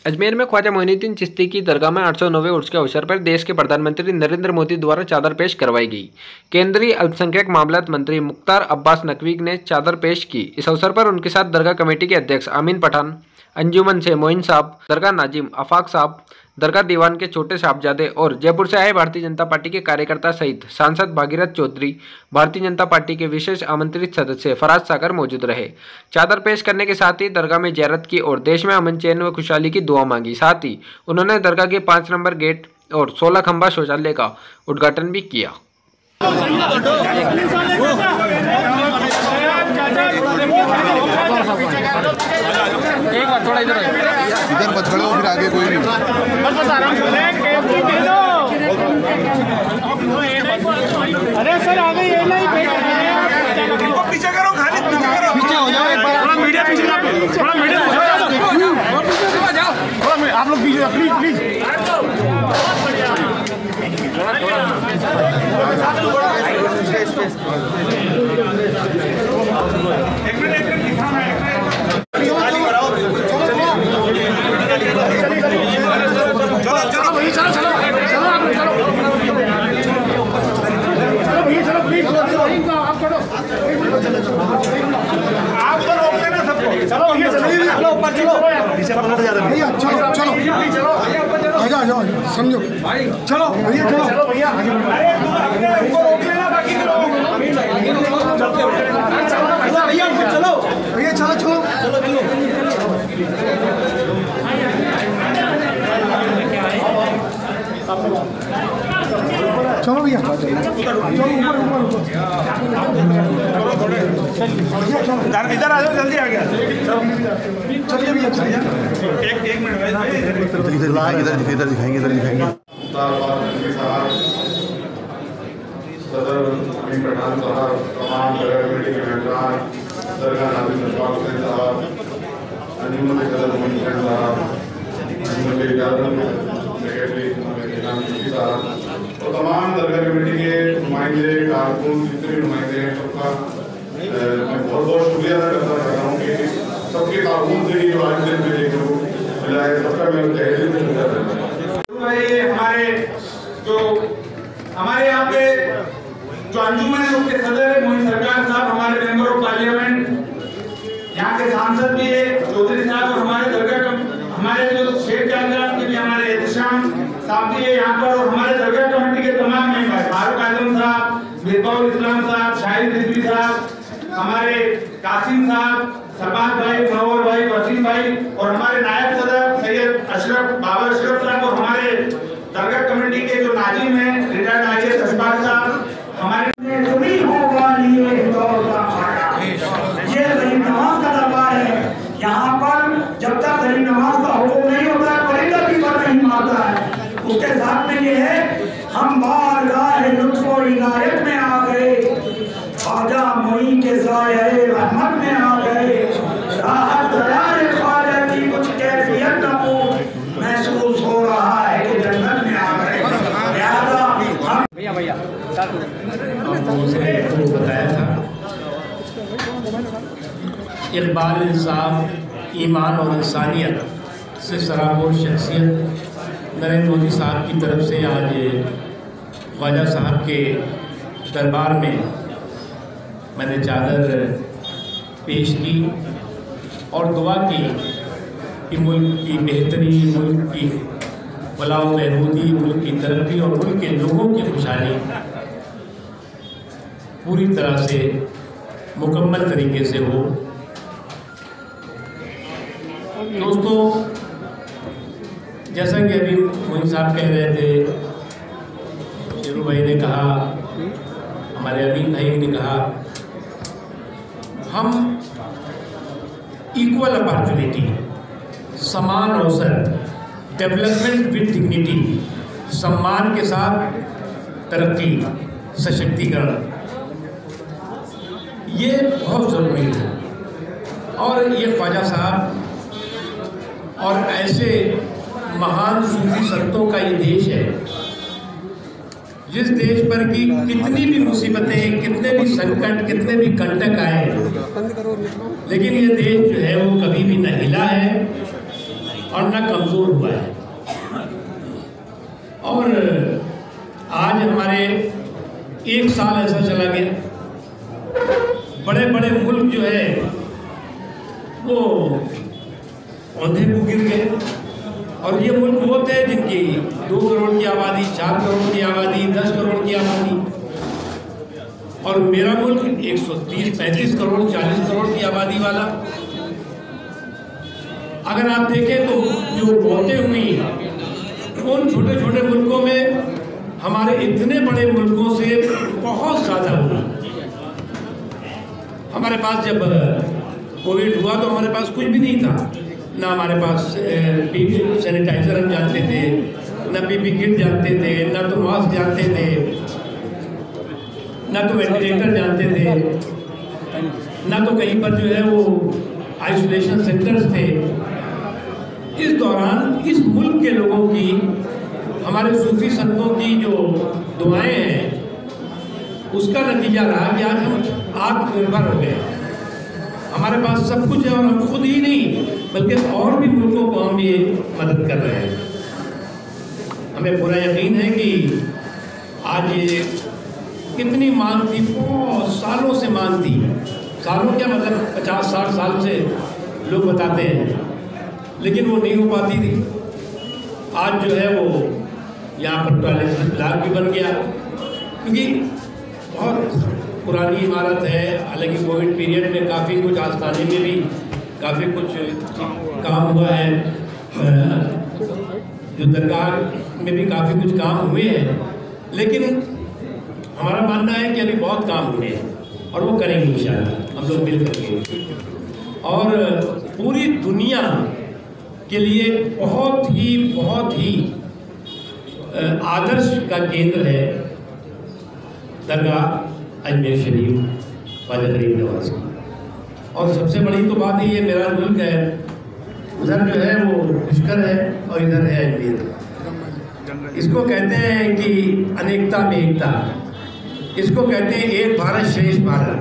अजमेर में ख्वाजा मोइनुद्दीन चिश्ती की दरगाह में 809वें उर्स के अवसर पर देश के प्रधानमंत्री नरेंद्र मोदी द्वारा चादर पेश करवाई गई। केंद्रीय अल्पसंख्यक मामलात मंत्री मुख्तार अब्बास नकवी ने चादर पेश की। इस अवसर पर उनके साथ दरगाह कमेटी के अध्यक्ष आमीन पठान, अंजुमन से मोइन साहब, दरगाह नाजिम आफाक साहब, दरगाह दीवान के छोटे साहबजादे और जयपुर से आए भारतीय जनता पार्टी के कार्यकर्ता सहित सांसद भागीरथ चौधरी, भारतीय जनता पार्टी के विशेष आमंत्रित सदस्य फराज सागर मौजूद रहे। चादर पेश करने के साथ ही दरगाह में ज़ियारत की और देश में अमन चैन व खुशहाली की दुआ मांगी। साथ ही उन्होंने दरगाह के 5 नंबर गेट और 16 खंबा शौचालय का उद्घाटन भी किया। एक बार थोड़ा इधर मत खड़े हो, फिर आगे कोई नहीं। बस आराम से। अरे सर आगे ये नहीं, पीछे करो, खाली पीछे हो जाओ। एक बार थोड़ा मीडिया पीछे जाओ, थोड़ा मीडिया जाओ, आप लोग पीछे प्लीज प्लीज। एक मिनट आप उधर रोक लेना सबको। चलो चलो ऊपर चलो, पीछे पलट जा रहे भैया। चलो चलो आ जाओ समझो चलो भैया, चलो भैया रोक लेना, बाकी के लोग चलो भैया, चलो चलो चलो भैया, इधर आ जाओ, जल्दी आ गया। चलिए भैया, एक मिनट इधर दिखाएंगे सदर आमीन पठान साहब, तमाम कमेटी के मेंबरान, दरगाह नाजिम हुसैन साहब, अंजुमन सदर मोइन साहब, अंजुमन सेक्रेटरी साहब और तमाम दरगाह कमेटी के नुमाइंदे, कारकुन, जितने नुमाइंदे हैं, सबका मैं बहुत बहुत शुक्रिया अदा करता हूँ कि सबके ताउन से जो आज दिन में जो मिला है, सबका मैं तहे दिल से शुक्रिया करता हूँ। हमारे यहाँ पे जो अंजुमन है उसके सदर मोइन सरकार साहब, हमारे मेंबर ऑफ पार्लियामेंट, यहाँ के सांसद भी है चौधरी साहब, और हमारे दरगाह हमारे जो शेख जागरान के भी हमारे एहतशाम साहब भी है यहाँ पर, और हमारे दरगाह कमेटी के तमाम मेंबर फारूक आजम साहब, मिर्बाउल इस्लाम साहब, शाहिद रिजवी साहब, हमारे कासिम साहब, सरबाज भाई, मनोहर भाई, वसीम भाई, और हमारे नायब सदर सैयद अशरफ बाबर अशरफ साहब, और हमारे दरगाह कमेटी के जो नाजिम हैं रिटायर्ड IAS अशफाक साहब, हमारे ये गरीब नवाज का दरबार है। यहाँ पर जब तक गरीब नवाज का हुक्म नहीं होता है, परिंदा भी पर नहीं मारता है। उसके साथ में ये है, हम बारगाह लुत्फ और इनायत में आ गए, ख्वाजा मोइन के साये रहमत में आ गए, राहत दरार ख्वाजा की कुछ कैफियत महसूस हो रहा है कि जन्नत में आ गए। भैया बताया था इक़बाल, इंसाफ, ईमान और इंसानियत से सराबोर शख्सियत नरेंद्र मोदी साहब की तरफ से आज ख्वाजा साहब के दरबार में मैंने चादर पेश की और दुआ की कि मुल्क की बेहतरी, मुल्क की फलाह व बहबूदी, मुल्क की तरक्की और मुल्क के लोगों की खुशहाली पूरी तरह से मुकम्मल तरीके से हो। दोस्तों, जैसा कि अभी मोइन साहब कह रहे थे, शेरू भाई ने कहा, हमारे अमीन भाई ने कहा, हम इक्वल अपॉर्चुनिटी, समान अवसर, डेवलपमेंट विद डिग्निटी, सम्मान के साथ तरक्की, सशक्तिकरण, ये बहुत ज़रूरी है। और ये ख्वाजा साहब और ऐसे महान सूफी संतों का ये देश है, जिस देश पर की कितनी भी मुसीबतें, कितने भी संकट, कितने भी कंटक आए, लेकिन ये देश जो है वो कभी भी न हिला है और न कमज़ोर हुआ है। और आज हमारे 1 साल ऐसा चला गया, बड़े बड़े मुल्क जो है वो औंधे को गिर गए। और ये मुल्क वो थे जिनकी 2 करोड़ की आबादी, 4 करोड़ की आबादी, 10 करोड़ की आबादी, और मेरा मुल्क 130-35 करोड़ 40 करोड़ की आबादी वाला। अगर आप देखें तो जो मौतें हुई उन छोटे छोटे मुल्कों में हमारे इतने बड़े मुल्कों से बहुत ज़्यादा हुआ। हमारे पास जब कोविड हुआ तो हमारे पास कुछ भी नहीं था, ना हमारे पास सैनिटाइजर हम जानते थे, ना पीपी किट जानते थे, ना तो मास्क जानते थे, ना तो वेंटिलेटर जानते थे, ना तो कहीं पर जो है वो आइसोलेशन सेंटर्स थे। इस दौरान इस मुल्क के लोगों की, हमारे सूफी संतों की जो दुआएं हैं, उसका नतीजा रहा कि आज हम आत्मनिर्भर हो गए। हमारे पास सब कुछ है और हम खुद ही नहीं बल्कि और भी मुल्कों को हम ये मदद कर रहे हैं। हमें पूरा यकीन है कि आज ये कितनी मांग थी, बहुत सालों से मांग थी, सालों क्या मतलब 50-60 साल से लोग बताते हैं, लेकिन वो नहीं हो पाती थी। आज जो है वो यहाँ पर टॉयलेट ब्लॉक भी बन गया, क्योंकि बहुत पुरानी इमारत है। हालांकि कोविड पीरियड में काफ़ी कुछ आस्थाने में भी काफ़ी कुछ काम हुआ है, जो दरगाह में भी काफ़ी कुछ काम हुए हैं, लेकिन हमारा मानना है कि अभी बहुत काम हुए हैं और वो करेंगे इंशाअल्लाह हम लोग मिल करके। और पूरी दुनिया के लिए बहुत ही आदर्श का केंद्र है दरगाह अजमेर शरीफ ख्वाजा गरीब नवाज की। और सबसे बड़ी तो बात है, ये मेरा मुल्क है, उधर जो है वो पुष्कर है और इधर है अजमेर। इसको कहते हैं कि अनेकता में एकता, इसको कहते हैं एक भारत श्रेष्ठ भारत,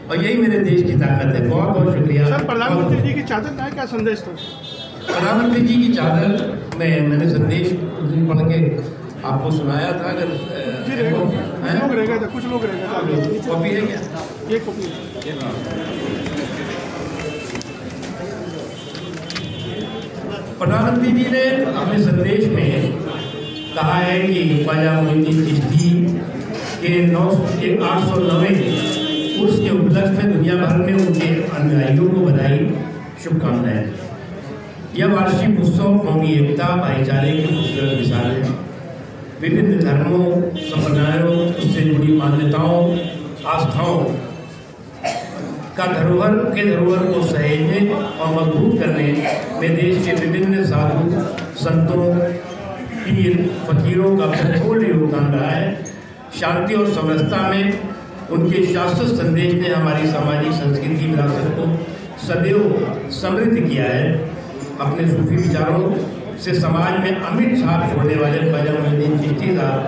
और यही मेरे देश की ताकत है। बहुत बहुत शुक्रिया। सर, प्रधानमंत्री जी की चादर का क्या संदेश था? प्रधानमंत्री जी की चादर में मैंने संदेश पढ़ के आपको सुनाया था। अगर लोग रह गए थे, कुछ लोग रह गए थे। कॉपी है क्या? ये कॉपी प्रधानमंत्री जी ने अपने संदेश में कहा है कि ख्वाजा मोइनुद्दीन चिश्ती के 809वें उर्स के उपलक्ष्य में दुनिया भर में उनके अनुयायियों को बधाई, शुभकामनाएं। यह वार्षिक उत्सव कौमी एकता, भाईचारे की खूबसूरत मिसाल है। विभिन्न धर्मों, संप्रदायों, उससे जुड़ी मान्यताओं, आस्थाओं का धरोहर को सहेजने और मजबूत करने में देश के विभिन्न साधु संतों, पीर फकीरों का महत्वपूर्ण योगदान रहा है। शांति और समरसता में उनके शाश्वत संदेश ने हमारी सामाजिक संस्कृति विरासत को सदैव समृद्ध किया है। अपने सूफी विचारों से समाज में अमिट छाप छोड़ने वाले ख्वाजा मोइनुद्दीन चिश्ती साहब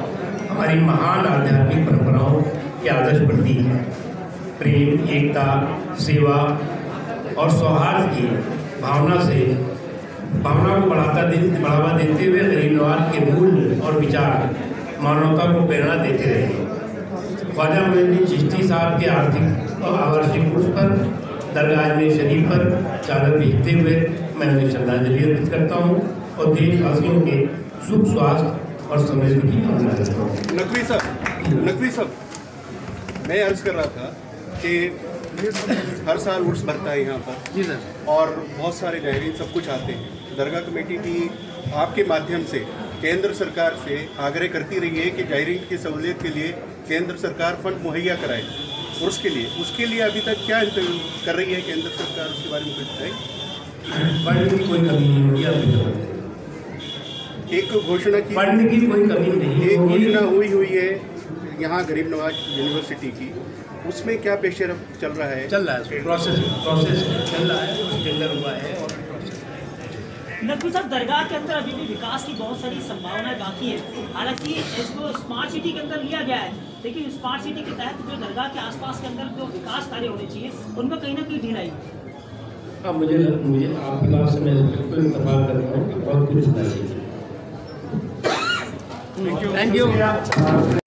हमारी महान आध्यात्मिक परंपराओं के आदर्श प्रतीक हैं। प्रेम, एकता, सेवा और सौहार्द की भावना को बढ़ावा देते हुए गरीब नवाज के मूल और विचार मानवता को प्रेरणा देते रहे। ख्वाजा मोइनुद्दीन चिश्ती साहब के वार्षिक उर्स पर दरगाह अजमेर शरीफ पर चादर भेजते हुए मैं उन्हें श्रद्धांजलि अर्पित करता हूँ और देशवासियों के सुख, स्वास्थ्य और समृद्धि की कामना करता हूँ। नकवी साहब, मैं अर्ज कर रहा था कि हर साल उर्स भरता है यहाँ पर। जी सर। और बहुत सारे जायरीन सब कुछ आते हैं। दरगाह कमेटी की आपके माध्यम से केंद्र सरकार से आग्रह करती रही है कि जायरीन की सहूलियत के लिए केंद्र सरकार फंड मुहैया कराए उर्स के लिए। उसके लिए अभी तक क्या इंतजाम कर रही है केंद्र सरकार, उसके बारे में कुछ बताइए। फंड की कोई कमी नहीं होगी अभी। एक घोषणा की, फंड की कोई कमी नहीं, एक घोषणा हुई है यहाँ गरीब नवाज यूनिवर्सिटी की, उसमें क्या पेशरफ चल रहा है? चल रहा है, प्रोसेस चल रहा है, टेंडर हुआ है और नकवी साहब, दरगाह के अंदर अभी भी विकास की बहुत सारी संभावनाएं बाकी है। हालांकि इसको स्मार्ट सिटी के अंदर लिया गया है, लेकिन स्मार्ट सिटी के तहत जो दरगाह के आसपास के अंदर जो विकास कार्य होने चाहिए उनमें कहीं ना कहीं ढिलाई। अब मुझे आपकी बात से मैं बिल्कुल इत्तेफाक करता हूँ कि बहुत कुछ होना चाहिए। Thank you.